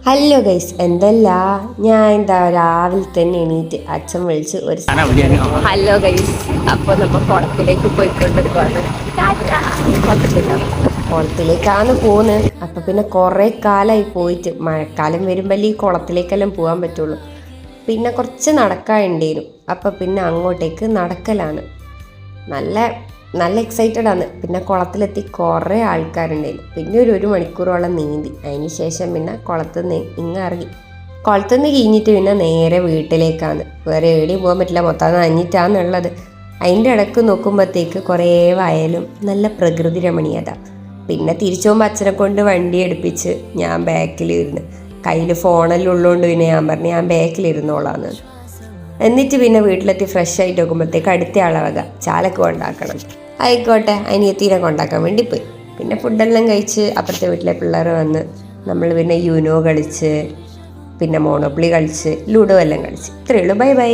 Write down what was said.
Hello guys, എന്തല്ല ഞാൻ രാവിലെ തന്നെ എണീറ്റ് അച്ഛൻ വിളിച്ച് ഒരു ഹലോ ഗൈസ്. അപ്പോൾ നമ്മൾ കുളത്തിലേക്ക് പോയിക്കൊണ്ടിരിക്കുകയാണ്. കുളത്തിലേക്കാണ് പോകുന്നത്. അപ്പം പിന്നെ കുറേ കാലമായി പോയിട്ട് മഴക്കാലം വരുമ്പോൾ ഈ കുളത്തിലേക്കെല്ലാം പോകാൻ പറ്റുള്ളൂ. പിന്നെ കുറച്ച് നടക്കാനുണ്ടേനും. അപ്പം പിന്നെ അങ്ങോട്ടേക്ക് നടക്കലാണ്. നല്ല എക്സൈറ്റഡ് ആണ്. പിന്നെ കുളത്തിലെത്തി കുറേ ആൾക്കാരുണ്ടായിരുന്നു. പിന്നെ ഒരു മണിക്കൂറോളം നീന്തി. അതിന് ശേഷം പിന്നെ കുളത്തിൽ നിന്ന് ഇറങ്ങി. കുളത്തിൽ നിന്ന് കഴിഞ്ഞിട്ട് പിന്നെ നേരെ വീട്ടിലേക്കാണ്. വേറെ എവിടെയും പോകാൻ പറ്റില്ല, മൊത്തം നനഞ്ഞിട്ടാണുള്ളത്. അതിൻ്റെ ഇടയ്ക്ക് നോക്കുമ്പോഴത്തേക്ക് കുറേ വയലും നല്ല പ്രകൃതി രമണീയത. പിന്നെ തിരിച്ചു പോകുമ്പോൾ അച്ഛനെ കൊണ്ട് വണ്ടി എടുപ്പിച്ച് ഞാൻ ബാക്കിലിരുന്ന്, കയ്യിൽ ഫോണെല്ലാം ഉള്ളതുകൊണ്ട് പിന്നെ ഞാൻ പറഞ്ഞു ഞാൻ ബാക്കിലിരുന്നോളാന്ന്. എന്നിട്ട് പിന്നെ വീട്ടിലെത്തി ഫ്രഷ് ആയിട്ട് നോക്കുമ്പോഴത്തേക്ക് അടുത്ത ആളെ ചാലക്ക് കൊണ്ടാക്കണം. ആയിക്കോട്ടെ, അനിയത്തീനെ കൊണ്ടാക്കാൻ വേണ്ടി പോയി. പിന്നെ ഫുഡെല്ലാം കഴിച്ച് അപ്പുറത്തെ വീട്ടിലെ പിള്ളേർ വന്ന് നമ്മൾ പിന്നെ യൂനോ കളിച്ച്, പിന്നെ മോണോപ്ലി കളിച്ച്, ലുഡോ എല്ലാം കളിച്ച്. ഇത്രയേ ഉള്ളൂ. Bye bye.